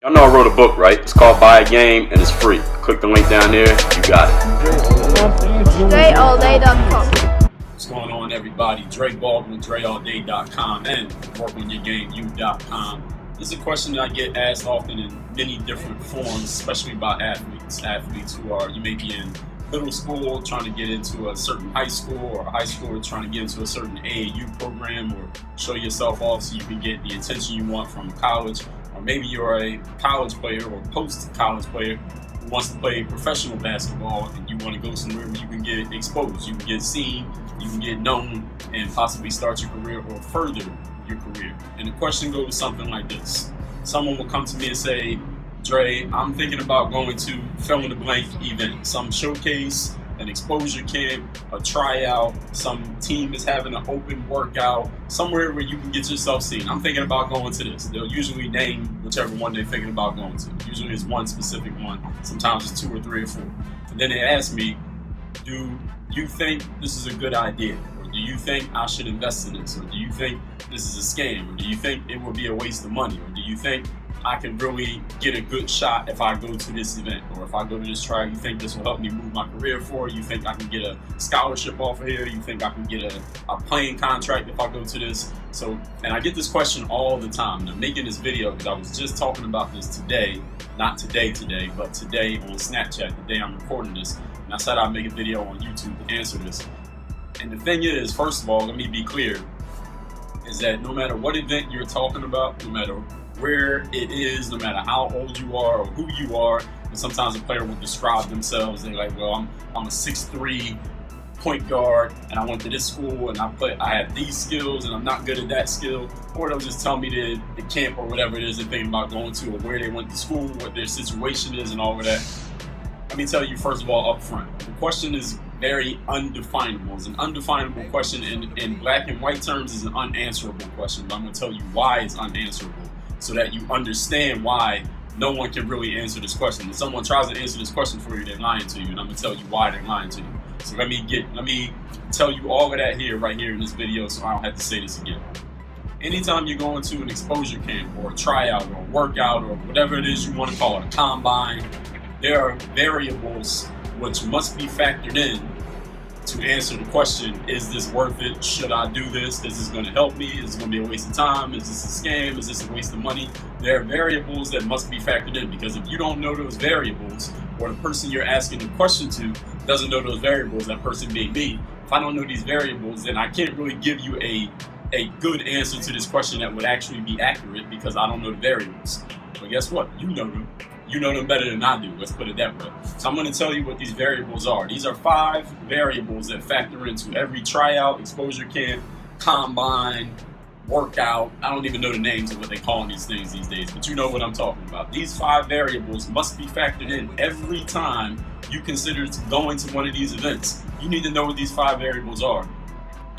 Y'all know I wrote a book, right? It's called Buy a Game and it's free. Click the link down there, you got it. DreAllDay.com. What's going on, everybody? Dre Baldwin, DreAllDay.com, and WorkOnYourGameU.com. This is a question that I get asked often in many different forms, especially by athletes. Athletes who are, you may be in middle school trying to get into a certain high school, or a high schooler trying to get into a certain AAU program, or show yourself off so you can get the attention you want from college. Or maybe you're a college player or post-college player who wants to play professional basketball and you want to go somewhere where you can get exposed, you can get seen, you can get known, and possibly start your career or further your career. And the question goes something like this. Someone will come to me and say, Dre, I'm thinking about going to fill in the blank event, some showcase, an exposure camp, a tryout, some team is having an open workout, somewhere where you can get yourself seen. I'm thinking about going to this. They'll usually name whichever one they're thinking about going to. Usually it's one specific one. Sometimes it's 2 or 3 or 4. And then they ask me, do you think this is a good idea? Or do you think I should invest in this? Or do you think this is a scam? Or do you think it would be a waste of money? Or do you think I can really get a good shot if I go to this event, or if I go to this trial? You think this will help me move my career forward? You think I can get a scholarship off of here? You think I can get a playing contract if I go to this? So, and I get this question all the time. And I'm making this video because I was just talking about this today, not today, but today on Snapchat, the day I'm recording this. And I said I'd make a video on YouTube to answer this. And the thing is, first of all, let me be clear, is that no matter what event you're talking about, no matter where it is, no matter how old you are or who you are, and sometimes a player will describe themselves, they're like, well, I'm a 6'3" point guard and I went to this school and I have these skills and I'm not good at that skill, or they'll just tell me the camp or whatever it is they're thinking about going to, or where they went to school, what their situation is and all of that. Let me tell you first of all up front, the question is very undefinable. It's an undefinable question. In black and white terms, is an unanswerable question, but I'm going to tell you why it's unanswerable, so that you understand why no one can really answer this question. If someone tries to answer this question for you, they're lying to you, and I'm gonna tell you why they're lying to you. So let me tell you all of that right here in this video, so I don't have to say this again. Anytime you go into an exposure camp or a tryout or a workout or whatever it is you want to call it, a combine, there are variables which must be factored in to answer the question, is this worth it? Should I do this? Is this going to help me? Is it going to be a waste of time? Is this a scam? Is this a waste of money? There are variables that must be factored in, because if you don't know those variables, or the person you're asking the question to doesn't know those variables, that person being me, if I don't know these variables, then I can't really give you a good answer to this question that would actually be accurate, because I don't know the variables. But guess what? You know them. You know them better than I do, let's put it that way. So I'm going to tell you what these variables are. These are 5 variables that factor into every tryout, exposure camp, combine, workout. I don't even know the names of what they call these things these days, but you know what I'm talking about. These 5 variables must be factored in every time you consider going to one of these events. You need to know what these 5 variables are,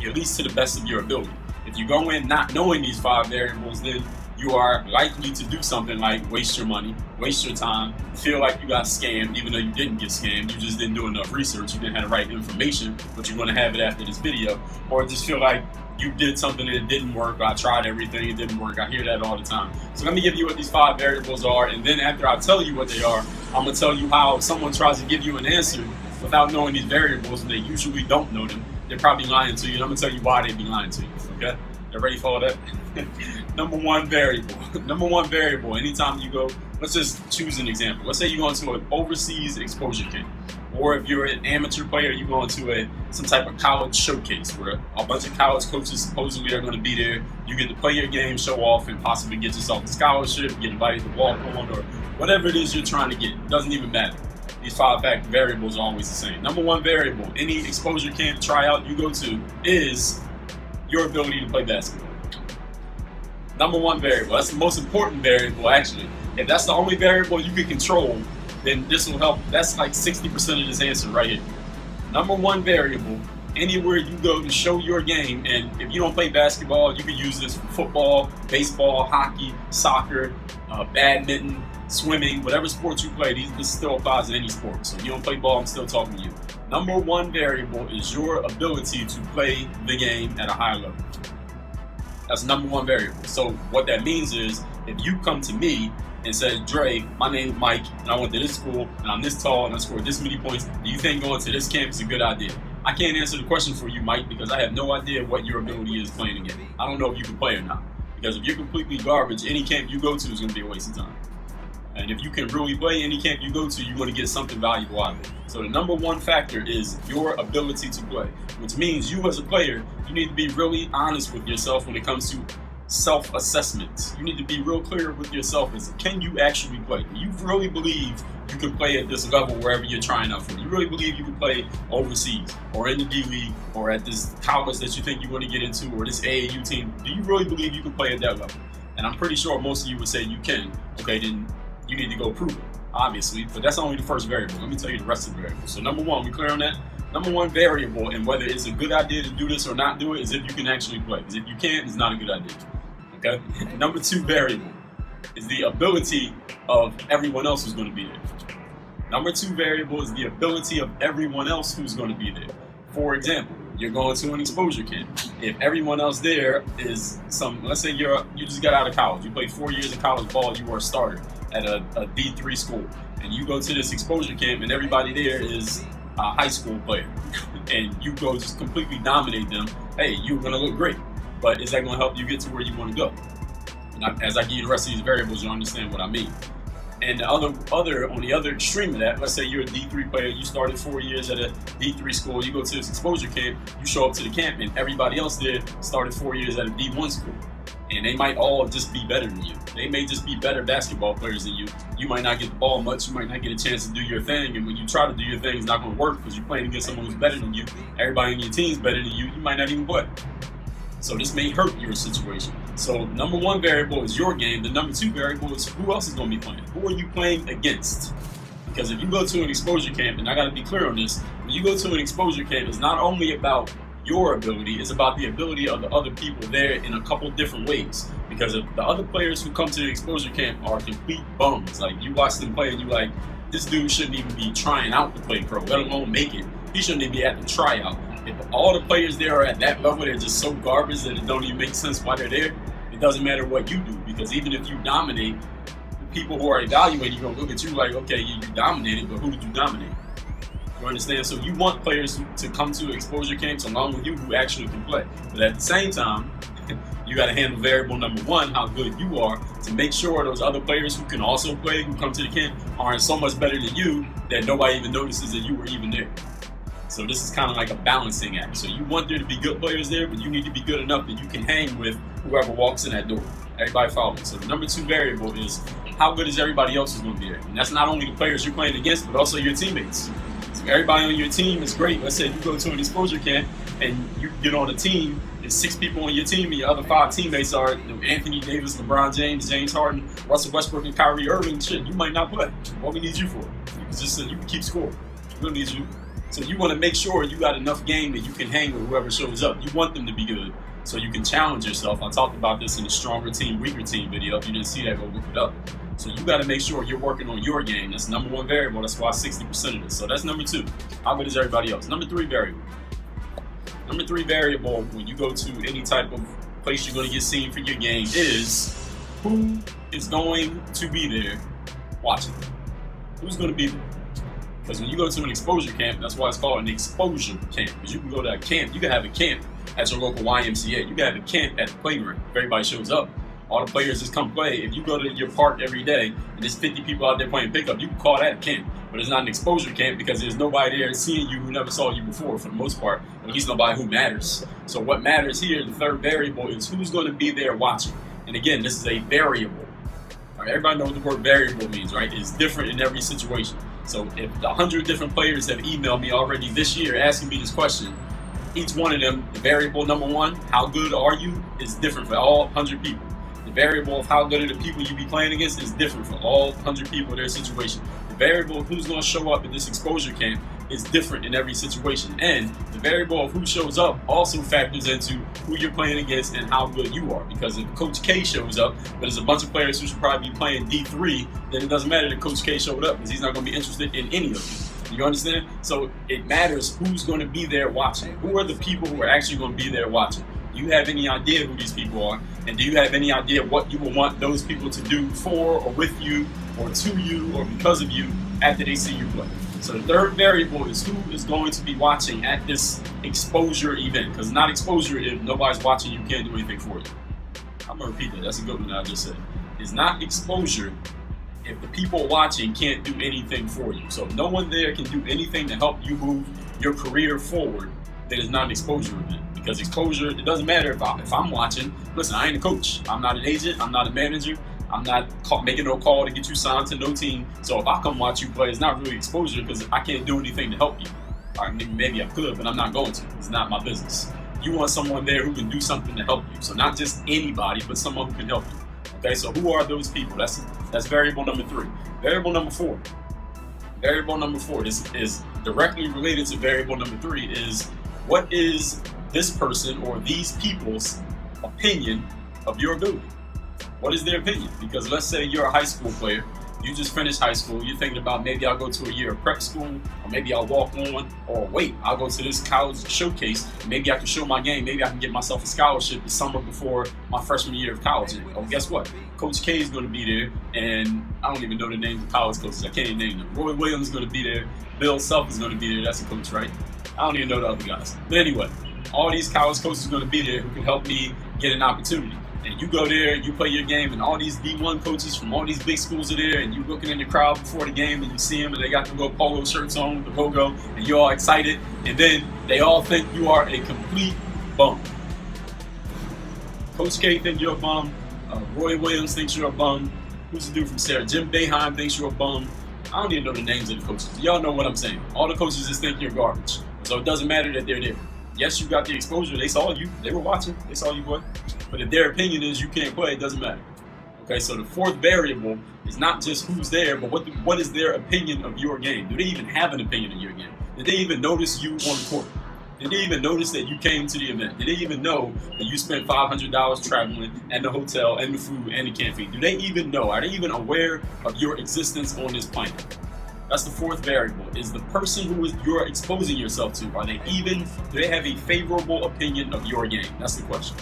at least to the best of your ability. If you go in not knowing these 5 variables, then you are likely to do something like waste your money, waste your time, feel like you got scammed even though you didn't get scammed, you just didn't do enough research, you didn't have the right information, but you're going to have it after this video, or just feel like you did something and it didn't work, or I tried everything, it didn't work. I hear that all the time. So let me give you what these 5 variables are, and then after I tell you what they are, I'm going to tell you how if someone tries to give you an answer without knowing these variables, and they usually don't know them, they're probably lying to you, and I'm going to tell you why they'd be lying to you, okay? You ready for all that? Number one variable, anytime you go, let's just choose an example. Let's say you go into an overseas exposure camp. Or if you're an amateur player, you go into some type of college showcase where a bunch of college coaches supposedly are going to be there. You get to play your game, show off, and possibly get yourself a scholarship, get invited to walk on, or whatever it is you're trying to get. It doesn't even matter. These 5 variables are always the same. Number one variable, any exposure camp, tryout you go to, is your ability to play basketball. Number one variable. That's the most important variable, actually. If that's the only variable you can control, then this will help. That's like 60% of this answer right here. Number one variable, anywhere you go to show your game, and if you don't play basketball, you can use this for football, baseball, hockey, soccer, badminton, swimming, whatever sport you play, this still applies to any sport. So if you don't play ball, I'm still talking to you. Number one variable is your ability to play the game at a high level. That's number one variable. So what that means is, if you come to me and says, Dre, my name's Mike, and I went to this school, and I'm this tall, and I scored this many points. Do you think going to this camp is a good idea? I can't answer the question for you, Mike, because I have no idea what your ability is playing again. I don't know if you can play or not. Because if you're completely garbage, any camp you go to is going to be a waste of time. And if you can really play any camp you go to, you're going to get something valuable out of it. So the number one factor is your ability to play, which means you as a player, you need to be really honest with yourself when it comes to self-assessment. You need to be real clear with yourself as can you actually play? Do you really believe you can play at this level wherever you're trying out for? You really believe you can play overseas or in the D League or at this college that you think you want to get into or this AAU team? Do you really believe you can play at that level? And I'm pretty sure most of you would say you can. Okay, then you need to go prove it, obviously, but that's only the first variable. Let me tell you the rest of the variables. So number one, we clear on that? Number one variable in whether it's a good idea to do this or not do it is if you can actually play. Because if you can't, it's not a good idea. Okay? Number two variable is the ability of everyone else who's going to be there. Number two variable is the ability of everyone else who's going to be there. For example, you're going to an exposure camp. If everyone else there is let's say you just got out of college, you played 4 years of college ball, you were a starter at a D3 school, and you go to this exposure camp and everybody there is a high school player, and you go just completely dominate them, hey, you're going to look great. But is that going to help you get to where you want to go? And as I give you the rest of these variables, you'll understand what I mean. And on the other extreme of that, let's say you're a D3 player, you started 4 years at a D3 school, you go to this exposure camp, you show up to the camp, and everybody else there started 4 years at a D1 school. And they might all just be better than you. They may just be better basketball players than you. You might not get the ball much, you might not get a chance to do your thing, and when you try to do your thing, it's not going to work because you're playing against someone who's better than you. Everybody on your team's better than you, you might not even play. So this may hurt your situation. So number one variable is your game. The number two variable is who else is going to be playing. Who are you playing against? Because if you go to an exposure camp, and I got to be clear on this, when you go to an exposure camp, it's not only about your ability, it's about the ability of the other people there in a couple different ways. Because if the other players who come to the exposure camp are complete bums, like you watch them play and you like, this dude shouldn't even be trying out to play pro, let alone make it. He shouldn't even be at the tryout. If all the players there are at that level, they're just so garbage that it don't even make sense why they're there. It doesn't matter what you do, because even if you dominate, the people who are evaluating you gonna look at you like, okay, you dominated, but who did you dominate? You understand? So you want players to come to exposure camps along with you who actually can play. But at the same time, you got to handle variable number one, how good you are, to make sure those other players who can also play, who come to the camp, aren't so much better than you that nobody even notices that you were even there. So this is kind of like a balancing act. So you want there to be good players there, but you need to be good enough that you can hang with whoever walks in that door. Everybody follow me. So the number two variable is how good is everybody else who's going to be there. And that's not only the players you're playing against, but also your teammates. So everybody on your team is great. Let's say you go to an exposure camp and you get on a team, there's 6 people on your team, and your other 5 teammates are Anthony Davis, LeBron James, James Harden, Russell Westbrook, and Kyrie Irving. Shit, you might not play. What we need you for? You can keep score. We don't need you. So you want to make sure you got enough game that you can hang with whoever shows up. You want them to be good so you can challenge yourself. I talked about this in the stronger team, weaker team video. If you didn't see that, go look it up. So you got to make sure you're working on your game. That's number one variable. That's why 60% of this. So that's number two. How good is everybody else? Number three variable. Number three variable when you go to any type of place you're going to get seen for your game is who is going to be there watching. Who's going to be there? Because when you go to an exposure camp, that's why it's called an exposure camp. Because you can go to a camp, you can have a camp at your local YMCA. You can have a camp at the playground. If everybody shows up, all the players just come play. If you go to your park every day and there's 50 people out there playing pickup, you can call that a camp. But it's not an exposure camp because there's nobody there seeing you who never saw you before for the most part. At least nobody who matters. So what matters here, the third variable, is who's going to be there watching. And again, this is a variable. All right, everybody knows what the word variable means, right? It's different in every situation. So if 100 different players have emailed me already this year asking me this question, each one of them, the variable number one, how good are you, is different for all 100 people. The variable of how good are the people you be playing against is different for all 100 people in their situation. The variable of who's going to show up at this exposure camp is different in every situation. And the variable of who shows up also factors into who you're playing against and how good you are. Because if Coach K shows up, but there's a bunch of players who should probably be playing D3, then it doesn't matter that Coach K showed up because he's not going to be interested in any of you. You understand? So it matters who's going to be there watching. Who are the people who are actually going to be there watching? Do you have any idea who these people are? And do you have any idea what you will want those people to do for or with you or to you or because of you after they see you play? So the third variable is who is going to be watching at this exposure event. Because not exposure if nobody's watching, you can't do anything for you. I'm going to repeat that. That's a good one that I just said. It's not exposure if the people watching can't do anything for you. So if no one there can do anything to help you move your career forward, then it's not an exposure event. Because exposure, it doesn't matter if I'm watching. Listen, I ain't a coach. I'm not an agent. I'm not a manager. I'm not making no call to get you signed to no team. So if I come watch you play, it's not really exposure because I can't do anything to help you. All right, maybe I could, but I'm not going to. It's not my business. You want someone there who can do something to help you. So not just anybody, but someone who can help you. Okay, so who are those people? That's variable number 3. Variable number 4. Variable number 4 is directly related to variable number 3 is what is this person or these people's opinion of your ability? What is their opinion? Because let's say you're a high school player, you just finished high school, you're thinking about maybe I'll go to a year of prep school, or maybe I'll walk on, or wait, I'll go to this college showcase, maybe I can show my game, maybe I can get myself a scholarship the summer before my freshman year of college. And oh, guess what? Coach K is going to be there, and I don't even know the names of college coaches, I can't even name them. Roy Williams is going to be there, Bill Self is going to be there, that's a coach, right? I don't even know the other guys. But anyway, all these college coaches are going to be there who can help me get an opportunity. And you go there, you play your game, and all these D1 coaches from all these big schools are there, and you're looking in the crowd before the game, and you see them, and they got the little polo shirts on with the logo, and you're all excited, and then they all think you are a complete bum. Coach K thinks you're a bum. Roy Williams thinks you're a bum. Who's the dude from Sarah? Jim Boeheim thinks you're a bum. I don't even know the names of the coaches. Y'all know what I'm saying. All the coaches just think you're garbage. So it doesn't matter that they're there. Yes, you got the exposure. They saw you. They were watching. They saw you play. But if their opinion is you can't play, it doesn't matter. Okay, so the fourth variable is not just who's there, but what is their opinion of your game? Do they even have an opinion of your game? Did they even notice you on the court? Did they even notice that you came to the event? Did they even know that you spent $500 traveling and the hotel and the food and the camping? Do they even know? Are they even aware of your existence on this planet? That's the fourth variable, is the person who you're exposing yourself to. Do they have a favorable opinion of your game? That's the question.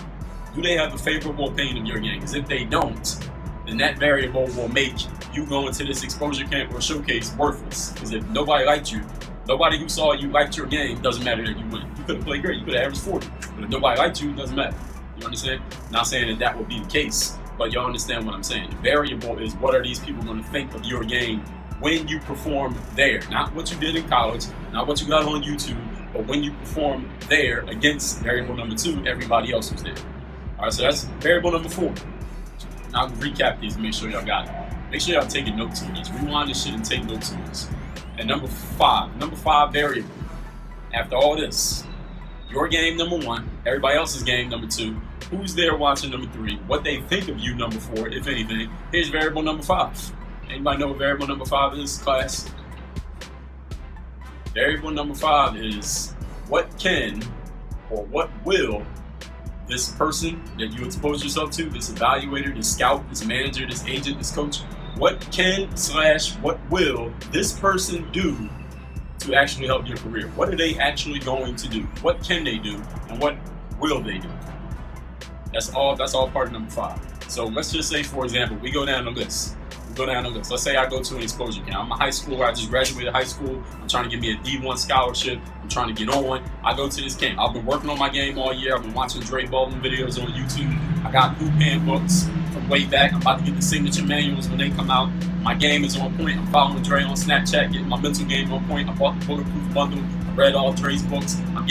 Do they have a favorable opinion of your game? Because if they don't, then that variable will make you go into this exposure camp or showcase worthless. Because if nobody liked you, nobody who saw you liked your game, doesn't matter that you win. You could have played great, you could have averaged 40. But if nobody liked you, it doesn't matter. You understand? Not saying that would be the case, but y'all understand what I'm saying. The variable is what are these people going to think of your game when you perform there. Not what you did in college, not what you got on YouTube, but when you perform there against variable number 2, everybody else was there. All right, so that's variable number 4. Now I'll recap these and make sure y'all got it. Make sure y'all taking notes on these. Rewind this shit and take notes on this. And number 5 variable. After all this, your game number 1, everybody else's game number 2, who's there watching number 3, what they think of you number 4, if anything. Here's variable number 5. Anybody know what variable number 5 is, class? Variable number 5 is what can or what will this person that you expose yourself to, this evaluator, this scout, this manager, this agent, this coach, what can/what will this person do to actually help your career? What are they actually going to do? What can they do and what will they do? That's all part of number 5. So let's just say, for example, we go down the list. Let's say I go to an exposure camp. I'm a high schooler. I just graduated high school. I'm trying to get me a D1 scholarship. I'm trying to get on. I go to this camp. I've been working on my game all year. I've been watching Dre Baldwin videos on YouTube. I got hoop handbooks from way back. I'm about to get the signature manuals when they come out. My game is on point. I'm following Dre on Snapchat, getting my mental game on point. I bought the Bulletproof Bundle. I read all Dre's books. I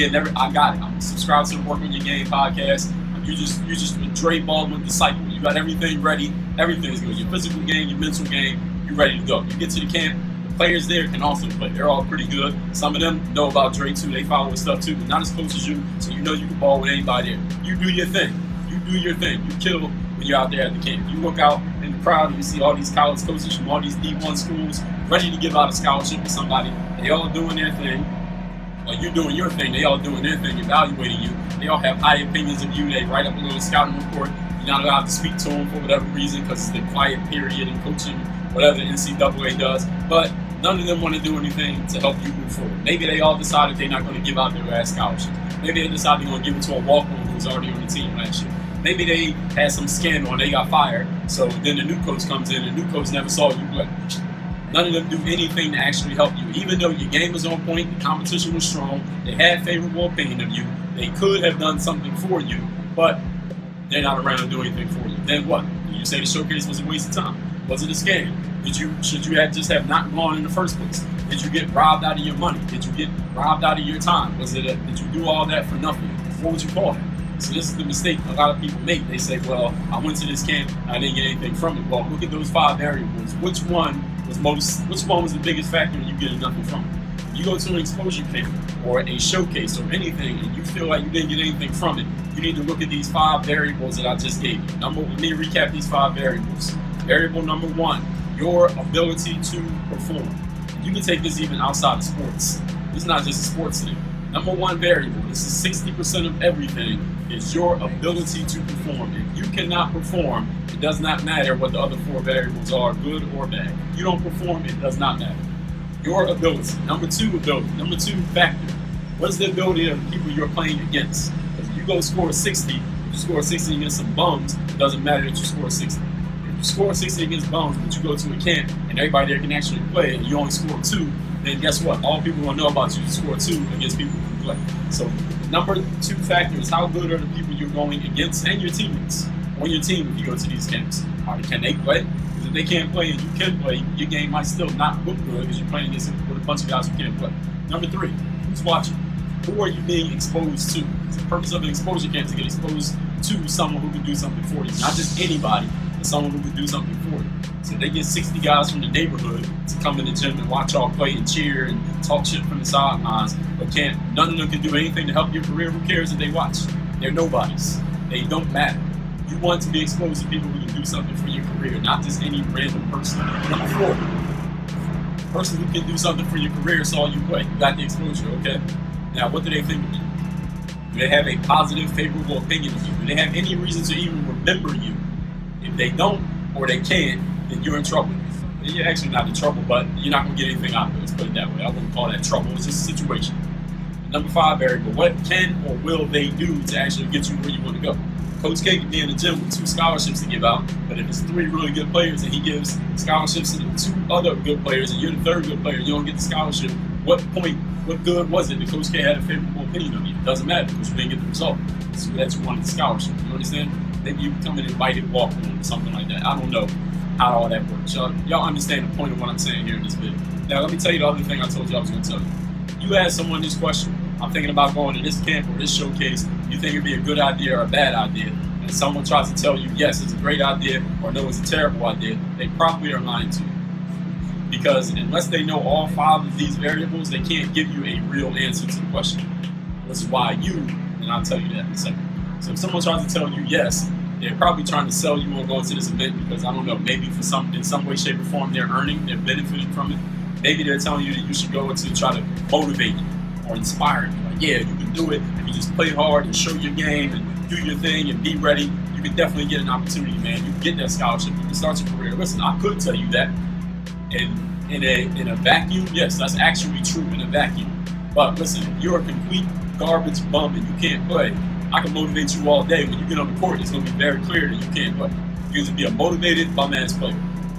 got it. I'm subscribed to the Work on Your Game podcast. You just a Dre Baldwin disciple. You got everything ready. Everything's good. Your physical game, your mental game, you're ready to go. You get to the camp, the players there can also play. They're all pretty good. Some of them know about Dre too. They follow his stuff too, but not as close as you, so you know you can ball with anybody there. You do your thing. You kill when you're out there at the camp. You look out in the crowd and you see all these college coaches from all these D1 schools ready to give out a scholarship to somebody. They all doing their thing. Well, you're doing your thing. They all doing their thing, evaluating you. They all have high opinions of you. They write up a little scouting report. You're not allowed to speak to them for whatever reason because it's the quiet period in coaching, whatever the NCAA does. But none of them want to do anything to help you move forward. Maybe they all decided they're not going to give out their last scholarship. Maybe they decided they're going to give it to a walk-on who's was already on the team last year. Maybe they had some scandal and they got fired. So then the new coach comes in and the new coach never saw you play. None of them do anything to actually help you. Even though your game was on point, the competition was strong, they had favorable opinion of you, they could have done something for you, but they're not around to do anything for you. Then what? You say the showcase was a waste of time? Was it a scam? Should you have just have not gone in the first place? Did you get robbed out of your money? Did you get robbed out of your time? Did you do all that for nothing? What would you call that? So this is the mistake a lot of people make. They say, well, I went to this camp, I didn't get anything from it. Well, look at those 5 variables. Which one was the biggest factor in you getting nothing from it? If you go to an exposure camp or a showcase or anything and you feel like you didn't get anything from it, you need to look at these 5 variables that I just gave you. Let me recap these 5 variables. Variable number 1, your ability to perform. You can take this even outside of sports. This is not just a sports thing. Number 1 variable, this is 60% of everything, is your ability to perform. If you cannot perform, it does not matter what the other 4 variables are, good or bad. If you don't perform, it does not matter. Your ability. Number 2 ability. Number 2 factor. What is the ability of the people you're playing against? If you go score 60, if you score 60 against some bums, it doesn't matter that you score 60. If you score 60 against bums, but you go to a camp and everybody there can actually play and you only score 2, then guess what? All people will know about you is score 2 against people who play. So number 2 factor is how good are the people you're going against and your teammates on your team if you go to these camps. Can they play? Because if they can't play and you can play, your game might still not look good because you're playing against with a bunch of guys who can't play. Number 3, who's watching? Who are you being exposed to? It's the purpose of an exposure camp to get exposed to someone who can do something for you. Not just anybody, but someone who can do something for you. So they get 60 guys from the neighborhood to come in the gym and watch y'all play and cheer and talk shit from the sidelines, but none of them can do anything to help your career. Who cares if they watch? They're nobodies. They don't matter. You want to be exposed to people who can do something for your career, not just any random person. Number 4, person who can do something for your career saw you play. You got the exposure, okay? Now, what do they think of you? Do they have a positive, favorable opinion of you? Do they have any reason to even remember you? If they don't, or they can't, then you're in trouble. You're actually not in trouble, but you're not going to get anything out of it. Let's put it that way. I wouldn't call that trouble. It's just a situation. Number 5 variable, what can or will they do to actually get you where you want to go? Coach K can be in the gym with 2 scholarships to give out, but if it's 3 really good players and he gives scholarships to the 2 other good players and you're the 3rd good player and you don't get the scholarship, what good was it that Coach K had a favorable opinion of you? It doesn't matter because you didn't get the result. So that you wanted the scholarship. You understand? Maybe you become an invited walk-on or something like that. I don't know how all that works. Y'all understand the point of what I'm saying here in this video. Now, let me tell you the other thing I told you I was going to tell you. You ask someone this question, I'm thinking about going to this camp or this showcase, you think it'd be a good idea or a bad idea, and someone tries to tell you, yes, it's a great idea, or no, it's a terrible idea, they probably are lying to you. Because unless they know all 5 of these variables, they can't give you a real answer to the question. Which is why and I'll tell you that in a second. So if someone tries to tell you yes, they're probably trying to sell you on going to this event because, I don't know, maybe in some way, shape, or form, they're benefiting from it. Maybe they're telling you that you should go to try to motivate you or inspire you. Like, yeah, you can do it. If you just play hard and show your game and do your thing and be ready, you can definitely get an opportunity, man. You can get that scholarship. You can start your career. Listen, I could tell you that. And in a vacuum, yes, that's actually true in a vacuum. But listen, if you're a complete garbage bum and you can't play, I can motivate you all day. When you get on the court, it's going to be very clear that you can't play. You have to be a motivated bum-ass player.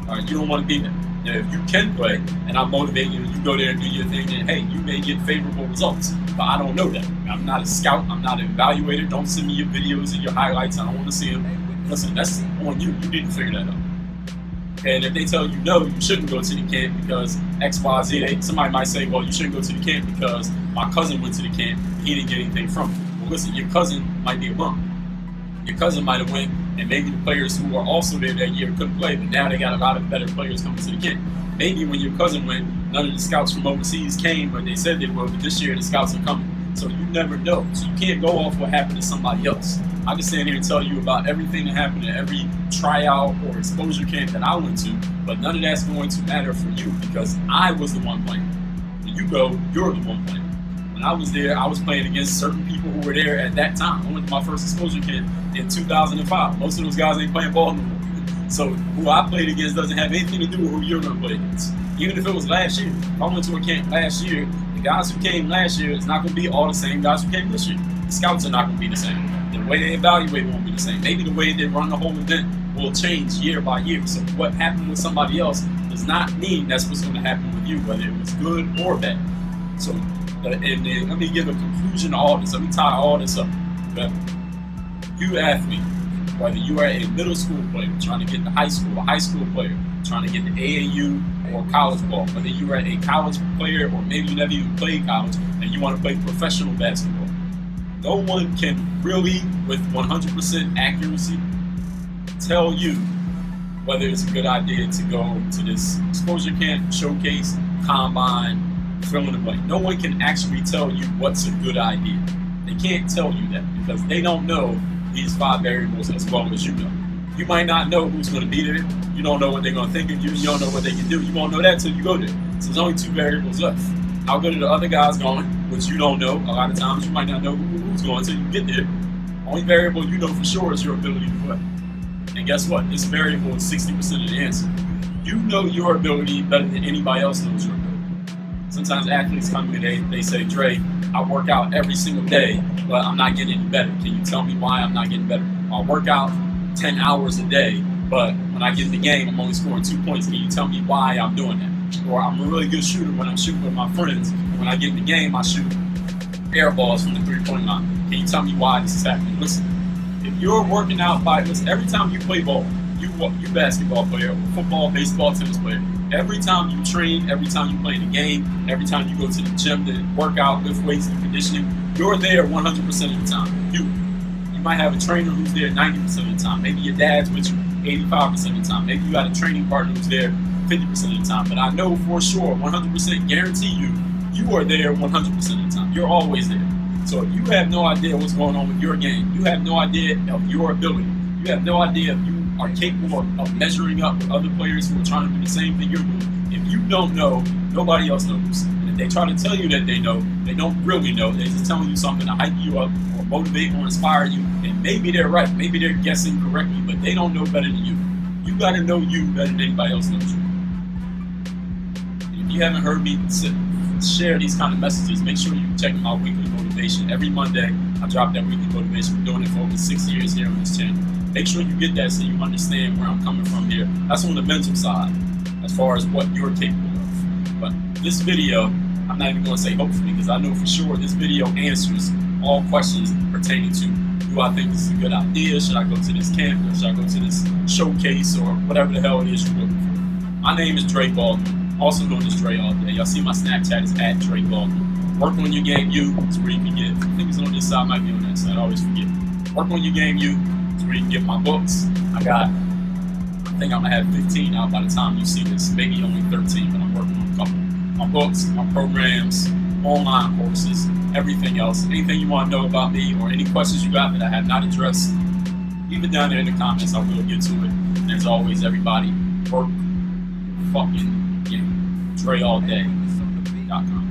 All right, you don't want to be that. Now, if you can play, and I'm motivating you, and you go there and do your thing, then hey, you may get favorable results. But I don't know that. I'm not a scout. I'm not an evaluator. Don't send me your videos and your highlights. I don't want to see them. Listen, that's on you. You didn't figure that out. And if they tell you no, you shouldn't go to the camp because X, Y, Z, somebody might say, well, you shouldn't go to the camp because my cousin went to the camp and he didn't get anything from it. Well, listen, your cousin might be a bum. Your cousin might have went, and maybe the players who were also there that year couldn't play, but now they got a lot of better players coming to the camp. Maybe when your cousin went, none of the scouts from overseas came, but they said they would, but this year the scouts are coming. So you never know. So you can't go off what happened to somebody else. I can stand here and tell you about everything that happened at every tryout or exposure camp that I went to, but none of that's going to matter for you because I was the one playing. When you go, you're the one playing. When I was there, I was playing against certain people who were there at that time. I went to my first exposure camp in 2005. Most of those guys ain't playing ball no more. So who I played against doesn't have anything to do with who you're going to play against. Even if it was last year. If I went to a camp last year, the guys who came last year is not going to be all the same guys who came this year. The scouts are not going to be the same. The way they evaluate won't be the same. Maybe the way they run the whole event will change year by year. So what happened with somebody else does not mean that's what's going to happen with you, whether it was good or bad. So, and then let me give a conclusion to all this. Let me tie all this up. Okay? You athlete, whether you are a middle school player trying to get to high school, a high school player trying to get to AAU or college ball, whether you are a college player or maybe you never even played college and you want to play professional basketball, no one can really, with 100% accuracy, tell you whether it's a good idea to go to this exposure camp, showcase, combine, fill in the blank. No one can actually tell you what's a good idea. They can't tell you that because they don't know these 5 variables as well as you know. You might not know who's going to be there. You don't know what they're going to think of you. You don't know what they can do. You won't know that until you go there. So there's only 2 variables left. How good are the other guys going, which you don't know. A lot of times you might not know who's going until you get there. Only variable you know for sure is your ability to play. And guess what? This variable is 60% of the answer. You know your ability better than anybody else knows your ability. Sometimes athletes come to me, they say, Dre, I work out every single day, but I'm not getting any better. Can you tell me why I'm not getting better? I work out 10 hours a day, but when I get in the game, I'm only scoring 2 points. Can you tell me why I'm doing that? Or I'm a really good shooter when I'm shooting with my friends. When I get in the game, I shoot air balls from the 3-point line. Can you tell me why this is happening? Listen, if you're working out every time you play ball, you basketball player, football, baseball, tennis player, every time you train, every time you play in the game, every time you go to the gym to work out, lift weights, and conditioning, you're there 100% of the time. You might have a trainer who's there 90% of the time. Maybe your dad's with you 85% of the time. Maybe you got a training partner who's there 50% of the time. But I know for sure, 100% guarantee you are there 100% of the time. You're always there. So if you have no idea what's going on with your game, you have no idea of your ability, you have no idea if you are capable of measuring up with other players who are trying to do the same thing you're doing. If you don't know, nobody else knows. And if they try to tell you that they know, they don't really know. They're just telling you something to hype you up or motivate or inspire you. And maybe they're right. Maybe they're guessing correctly, but they don't know better than you. You got to know you better than anybody else knows you. And if you haven't heard me share these kind of messages, make sure you check my weekly motivation. Every Monday, I drop that weekly motivation. We're doing it for over 6 years here on this channel. Make sure you get that so you understand where I'm coming from here. That's on the mental side, as far as what you're capable of. But this video, I'm not even going to say hopefully, because I know for sure this video answers all questions pertaining to, do I think this is a good idea? Should I go to this camp? Or should I go to this showcase? Or whatever the hell it is you're looking for. My name is Dre Baldwin, also known as Dre all day. Y'all see my Snapchat is @Dre Baldwin. Work on your game, it's where you can get. I think it's on this side, might be on that side. I always forget. Work on your game, it's where you can get my books. I think I'm gonna have 15 out by the time you see this. Maybe only 13, but I'm working on a couple. My books, my programs, online courses, everything else. Anything you want to know about me or any questions you got that I have not addressed, leave it down there in the comments. I will get to it. And as always, everybody, work fucking game. DreAllDay.com.